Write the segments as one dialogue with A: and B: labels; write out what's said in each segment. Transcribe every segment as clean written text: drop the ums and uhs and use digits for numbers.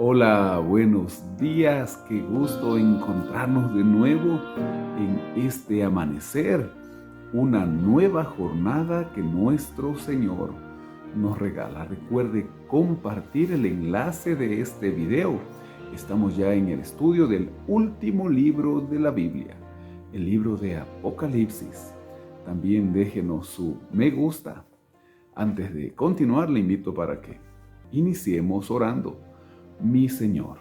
A: Hola, buenos días, qué gusto encontrarnos de nuevo en este amanecer, una nueva jornada que nuestro Señor nos regala. Recuerde compartir el enlace de este video. Estamos ya en el estudio del último libro de la Biblia, el libro de Apocalipsis. También déjenos su me gusta. Antes de continuar, le invito para que iniciemos orando. Mi Señor,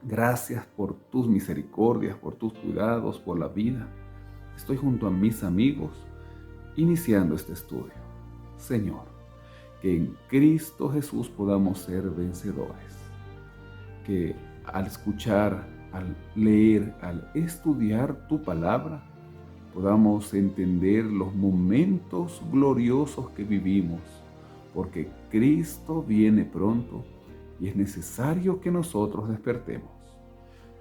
A: gracias por tus misericordias, por tus cuidados, por la vida. Estoy junto a mis amigos iniciando este estudio. Señor, que en Cristo Jesús podamos ser vencedores. Que al escuchar, al leer, al estudiar tu palabra, podamos entender los momentos gloriosos que vivimos, porque Cristo viene pronto y es necesario que nosotros despertemos.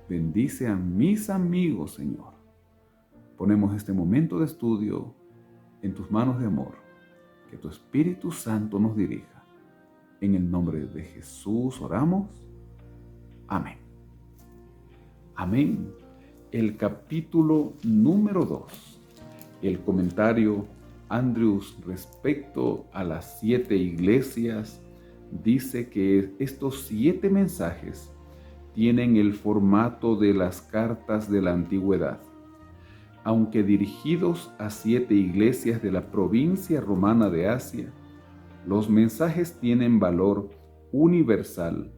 A: Bendice a mis amigos, Señor. Ponemos este momento de estudio en tus manos de amor. Que tu Espíritu Santo nos dirija. En el nombre de Jesús oramos. Amén. Amén. El capítulo número 2. El comentario Andrews respecto a las 7 iglesias dice que estos 7 mensajes tienen el formato de las cartas de la antigüedad. Aunque dirigidos a 7 iglesias de la provincia romana de Asia, los mensajes tienen valor universal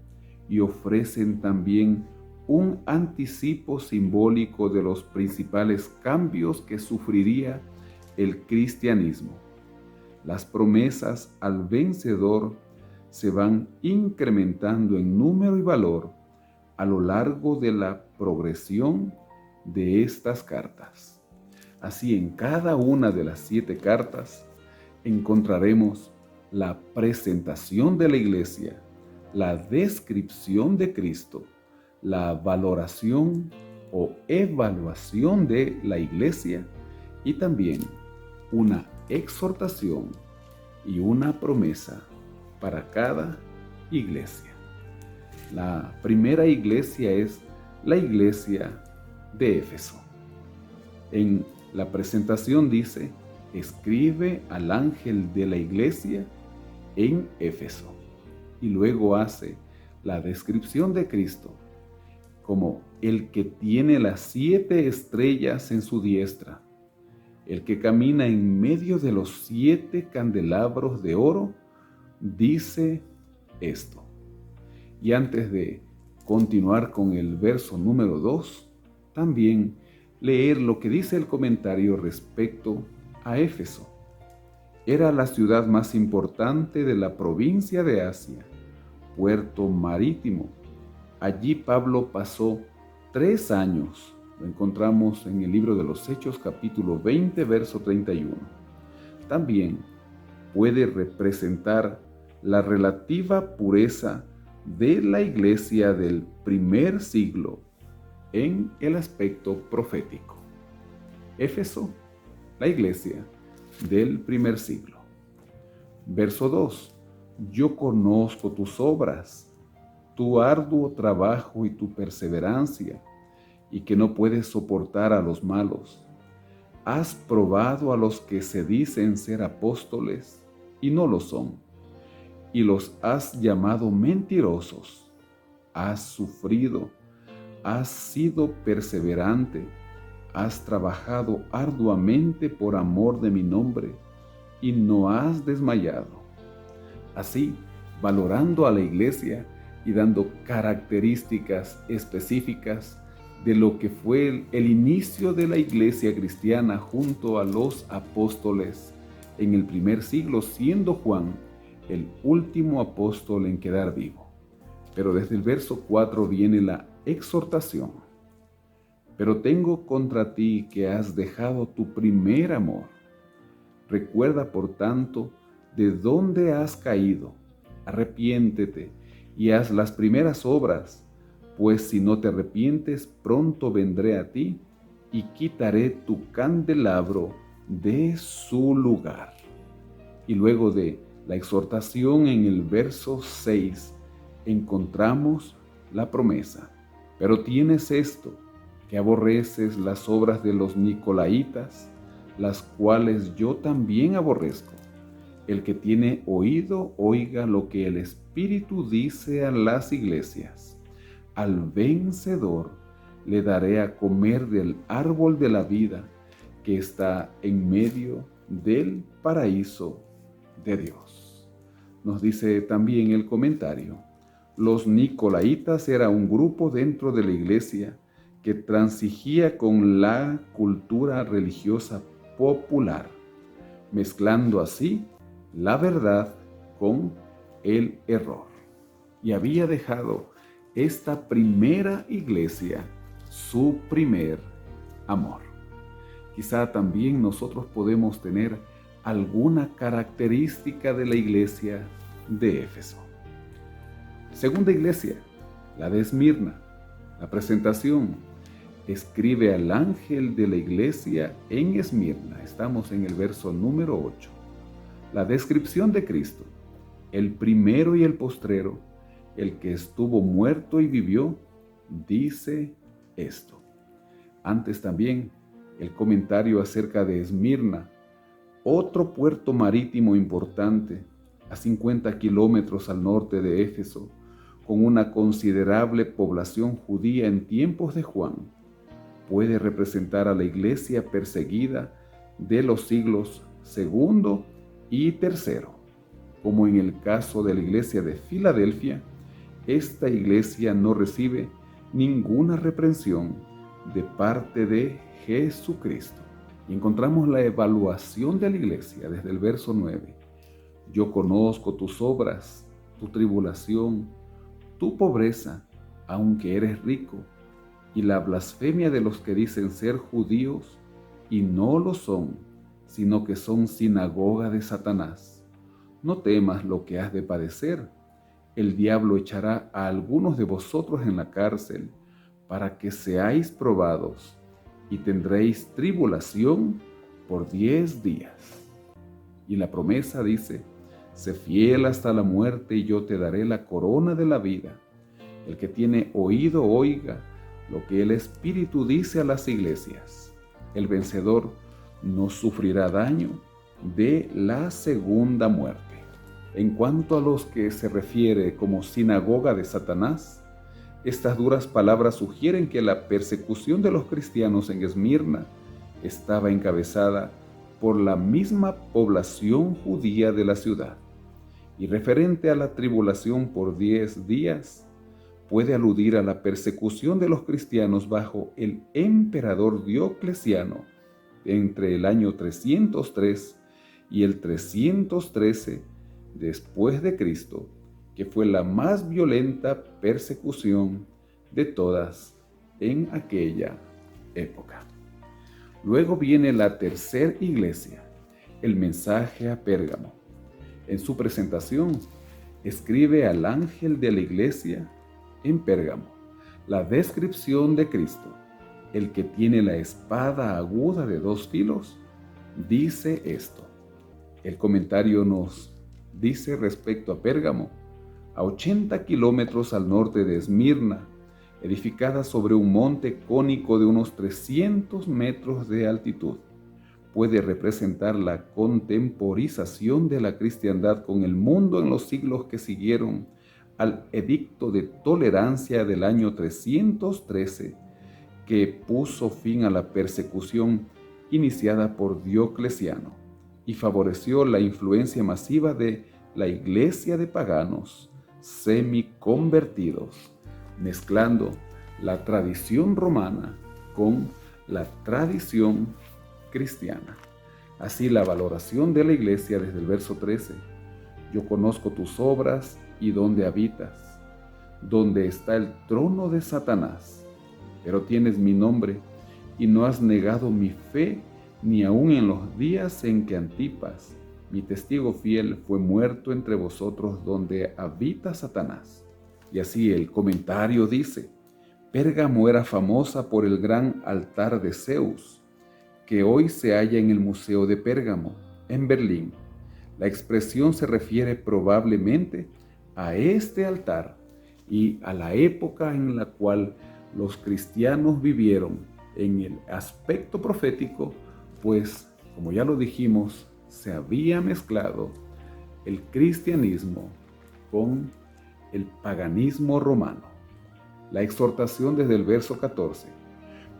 A: y ofrecen también un anticipo simbólico de los principales cambios que sufriría el cristianismo. Las promesas al vencedor se van incrementando en número y valor a lo largo de la progresión de estas cartas. Así, en cada una de las 7 cartas encontraremos la presentación de la iglesia, la descripción de Cristo, la valoración o evaluación de la iglesia y también una exhortación y una promesa para cada iglesia. La primera iglesia es la iglesia de Éfeso. En la presentación dice: escribe al ángel de la iglesia en Éfeso. Y luego hace la descripción de Cristo como el que tiene las 7 estrellas en su diestra, el que camina en medio de los 7 candelabros de oro, dice esto. Y antes de continuar con el verso número 2, también leer lo que dice el comentario respecto a Éfeso. Era la ciudad más importante de la provincia de Asia, puerto marítimo. Allí Pablo pasó 3 años. Lo encontramos en el libro de los Hechos, capítulo 20, verso 31. También puede representar la relativa pureza de la iglesia del primer siglo en el aspecto profético. Éfeso, la iglesia del primer siglo. Verso 2. Yo conozco tus obras, tu arduo trabajo y tu perseverancia, y que no puedes soportar a los malos. Has probado a los que se dicen ser apóstoles y no lo son, y los has llamado mentirosos. Has sufrido, has sido perseverante, has trabajado arduamente por amor de mi nombre, y no has desmayado. Así, valorando a la iglesia y dando características específicas de lo que fue el inicio de la iglesia cristiana junto a los apóstoles en el primer siglo, siendo Juan el último apóstol en quedar vivo. Pero desde el verso 4 viene la exhortación. Pero tengo contra ti que has dejado tu primer amor. Recuerda, por tanto, de dónde has caído. Arrepiéntete y haz las primeras obras, pues si no te arrepientes, pronto vendré a ti y quitaré tu candelabro de su lugar. Y luego de la exhortación en el verso 6, encontramos la promesa. Pero tienes esto, que aborreces las obras de los nicolaitas, las cuales yo también aborrezco. El que tiene oído, oiga lo que el Espíritu dice a las iglesias. Al vencedor le daré a comer del árbol de la vida que está en medio del paraíso de Dios. Nos dice también el comentario: los nicolaitas era un grupo dentro de la iglesia que transigía con la cultura religiosa popular, mezclando así la verdad con el error. Y había dejado esta primera iglesia su primer amor. Quizá también nosotros podemos tener alguna característica de la iglesia de Éfeso. Segunda iglesia, la de Esmirna. La presentación: escribe al ángel de la iglesia en Esmirna. Estamos en el verso número 8. La descripción de Cristo, el primero y el postrero, el que estuvo muerto y vivió, dice esto. Antes también el comentario acerca de Esmirna, otro puerto marítimo importante a 50 kilómetros al norte de Éfeso, con una considerable población judía en tiempos de Juan, puede representar a la iglesia perseguida de los siglos II y III. Como en el caso de la iglesia de Filadelfia, esta iglesia no recibe ninguna reprensión de parte de Jesucristo. Y encontramos la evaluación de la iglesia desde el verso 9. Yo conozco tus obras, tu tribulación, tu pobreza, aunque eres rico, y la blasfemia de los que dicen ser judíos y no lo son, sino que son sinagoga de Satanás. No temas lo que has de padecer. El diablo echará a algunos de vosotros en la cárcel para que seáis probados, y tendréis tribulación por 10 días. Y la promesa dice: sé fiel hasta la muerte y yo te daré la corona de la vida. El que tiene oído, oiga lo que el Espíritu dice a las iglesias. El vencedor no sufrirá daño de la segunda muerte. En cuanto a los que se refiere como sinagoga de Satanás, estas duras palabras sugieren que la persecución de los cristianos en Esmirna estaba encabezada por la misma población judía de la ciudad. Y referente a la tribulación por 10 días, puede aludir a la persecución de los cristianos bajo el emperador Diocleciano entre el año 303 y el 313 después de Cristo, que fue la más violenta persecución de todas en aquella época. Luego viene la tercera iglesia, el mensaje a Pérgamo. En su presentación, escribe al ángel de la iglesia en Pérgamo la descripción de Cristo, el que tiene la espada aguda de 2 filos, dice esto. El comentario nos dice respecto a Pérgamo: a 80 kilómetros al norte de Esmirna, edificada sobre un monte cónico de unos 300 metros de altitud, puede representar la contemporización de la cristiandad con el mundo en los siglos que siguieron al edicto de tolerancia del año 313, que puso fin a la persecución iniciada por Diocleciano y favoreció la influencia masiva de la iglesia de paganos semiconvertidos, mezclando la tradición romana con la tradición cristiana. Así, la valoración de la iglesia desde el verso 13: yo conozco tus obras y dónde habitas, donde está el trono de Satanás, pero tienes mi nombre y no has negado mi fe, ni aun en los días en que Antipas, mi testigo fiel, fue muerto entre vosotros, donde habita Satanás. Y así el comentario dice: Pérgamo era famosa por el gran altar de Zeus, que hoy se halla en el Museo de Pérgamo, en Berlín. La expresión se refiere probablemente a este altar, y a la época en la cual los cristianos vivieron en el aspecto profético, pues, como ya lo dijimos, se había mezclado el cristianismo con el paganismo romano. La exhortación desde el verso 14.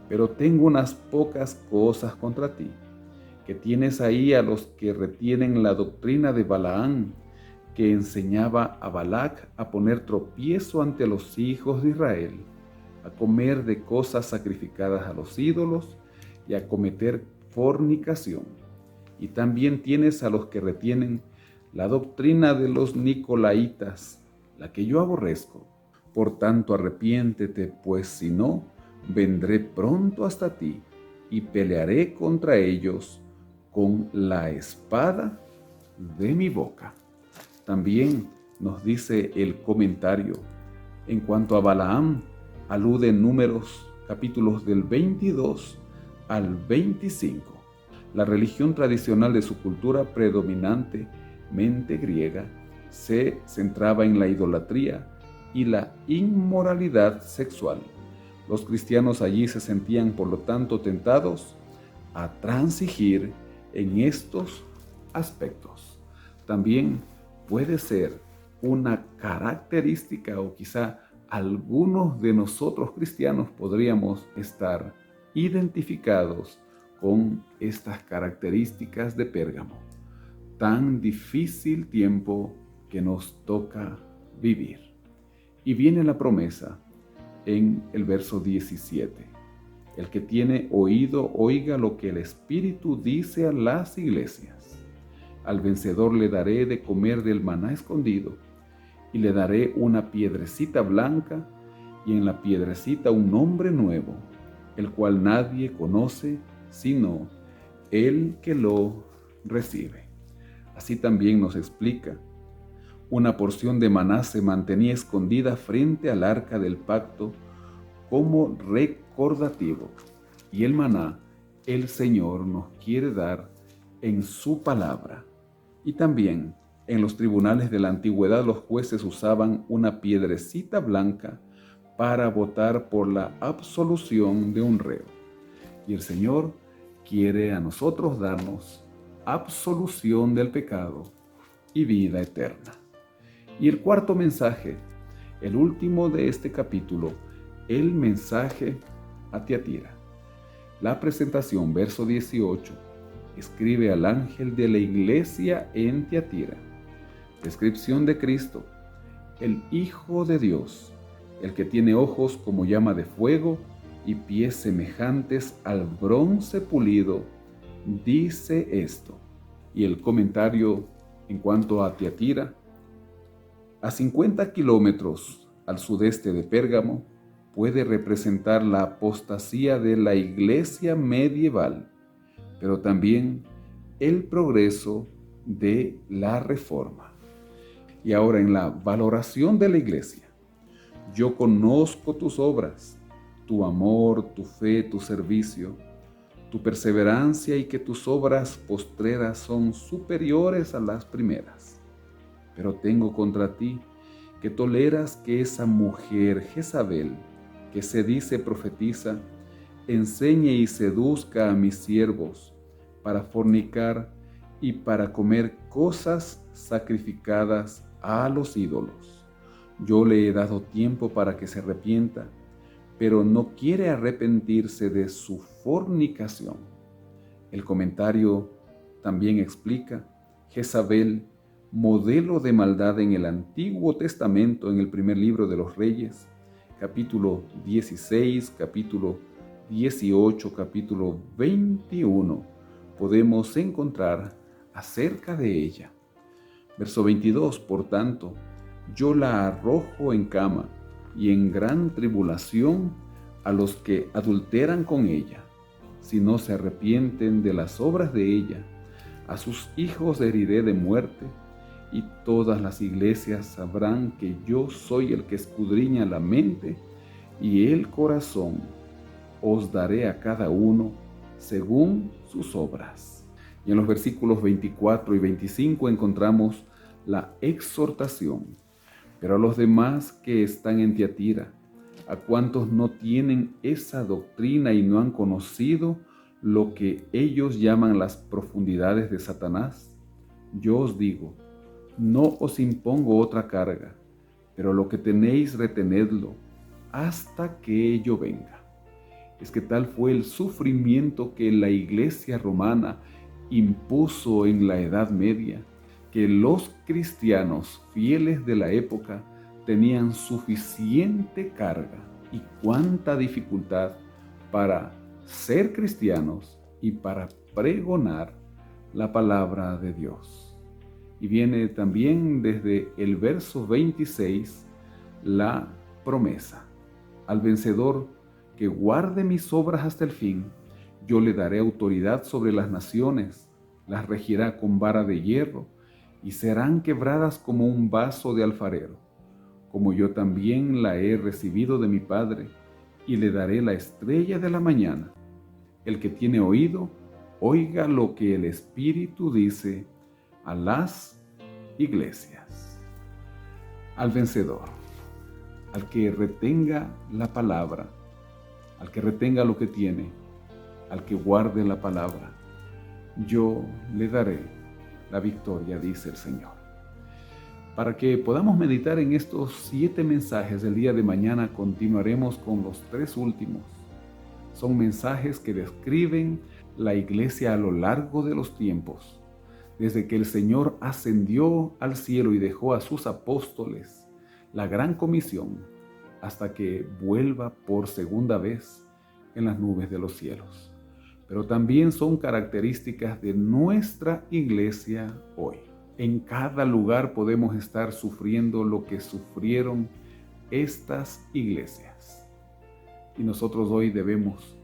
A: Pero tengo unas pocas cosas contra ti, que tienes ahí a los que retienen la doctrina de Balaán, que enseñaba a Balac a poner tropiezo ante los hijos de Israel, a comer de cosas sacrificadas a los ídolos y a cometer fornicación. Y también tienes a los que retienen la doctrina de los nicolaitas, la que yo aborrezco. Por tanto, arrepiéntete, pues si no, vendré pronto hasta ti y pelearé contra ellos con la espada de mi boca. También nos dice el comentario, en cuanto a Balaam, alude en Números capítulos del 22 al 25. La religión tradicional de su cultura, predominantemente griega, se centraba en la idolatría y la inmoralidad sexual. Los cristianos allí se sentían, por lo tanto, tentados a transigir en estos aspectos. También puede ser una característica, o quizá algunos de nosotros cristianos podríamos estar identificados con estas características de Pérgamo. Tan difícil tiempo que nos toca vivir. Y viene la promesa en el verso 17. El que tiene oído, oiga lo que el Espíritu dice a las iglesias. Al vencedor le daré de comer del maná escondido, y le daré una piedrecita blanca, y en la piedrecita un nombre nuevo, el cual nadie conoce sino el que lo recibe. Así también nos explica, una porción de maná se mantenía escondida frente al arca del pacto como recordativo, y el maná el Señor nos quiere dar en su palabra. Y también en los tribunales de la antigüedad los jueces usaban una piedrecita blanca para votar por la absolución de un reo. Y el Señor quiere a nosotros darnos absolución del pecado y vida eterna. Y el cuarto mensaje, el último de este capítulo, el mensaje a Tiatira. La presentación, verso 18, escribe al ángel de la iglesia en Tiatira. Descripción de Cristo, el Hijo de Dios, el que tiene ojos como llama de fuego y pies semejantes al bronce pulido, dice esto. Y el comentario en cuanto a Tiatira, a 50 kilómetros al sudeste de Pérgamo, puede representar la apostasía de la iglesia medieval, pero también el progreso de la reforma. Y ahora en la valoración de la iglesia, yo conozco tus obras, tu amor, tu fe, tu servicio, tu perseverancia y que tus obras postreras son superiores a las primeras. Pero tengo contra ti que toleras que esa mujer Jezabel, que se dice profetiza, enseñe y seduzca a mis siervos para fornicar y para comer cosas sacrificadas a los ídolos. Yo le he dado tiempo para que se arrepienta, pero no quiere arrepentirse de su fornicación. El comentario también explica, Jezabel, modelo de maldad en el Antiguo Testamento, en el primer libro de los Reyes, capítulo 16, capítulo 18, capítulo 21, podemos encontrar acerca de ella. Verso 22, por tanto, yo la arrojo en cama y en gran tribulación a los que adulteran con ella, si no se arrepienten de las obras de ella. A sus hijos heriré de muerte, y todas las iglesias sabrán que yo soy el que escudriña la mente y el corazón. Os daré a cada uno según sus obras. Y en los versículos 24 y 25 encontramos la exhortación. Pero a los demás que están en Tiatira, a cuantos no tienen esa doctrina y no han conocido lo que ellos llaman las profundidades de Satanás, yo os digo, no os impongo otra carga, pero lo que tenéis retenedlo hasta que yo venga. Es que tal fue el sufrimiento que la Iglesia romana impuso en la Edad Media, que los cristianos fieles de la época tenían suficiente carga y cuánta dificultad para ser cristianos y para pregonar la palabra de Dios. Y viene también desde el verso 26 la promesa: al vencedor que guarde mis obras hasta el fin, yo le daré autoridad sobre las naciones, las regirá con vara de hierro, y serán quebradas como un vaso de alfarero, como yo también la he recibido de mi Padre, y le daré la estrella de la mañana. El que tiene oído, oiga lo que el Espíritu dice a las iglesias. Al vencedor, al que retenga la palabra, al que retenga lo que tiene, al que guarde la palabra, yo le daré la victoria, dice el Señor. Para que podamos meditar en estos 7 mensajes del día de mañana, continuaremos con los 3 últimos. Son mensajes que describen la iglesia a lo largo de los tiempos, desde que el Señor ascendió al cielo y dejó a sus apóstoles la gran comisión, hasta que vuelva por segunda vez en las nubes de los cielos. Pero también son características de nuestra iglesia hoy. En cada lugar podemos estar sufriendo lo que sufrieron estas iglesias. Y nosotros hoy debemos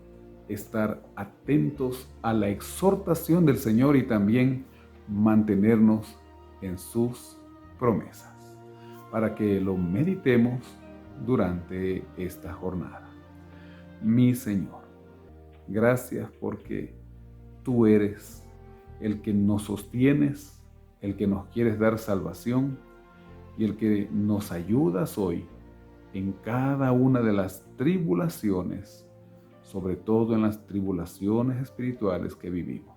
A: estar atentos a la exhortación del Señor y también mantenernos en sus promesas, para que lo meditemos durante esta jornada. Mi Señor, gracias porque tú eres el que nos sostienes, el que nos quieres dar salvación y el que nos ayudas hoy en cada una de las tribulaciones, sobre todo en las tribulaciones espirituales que vivimos.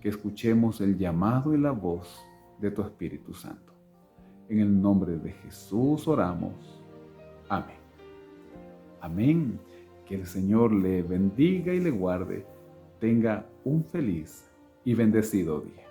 A: Que escuchemos el llamado y la voz de tu Espíritu Santo. En el nombre de Jesús oramos. Amén. Amén. Que el Señor le bendiga y le guarde. Tenga un feliz y bendecido día.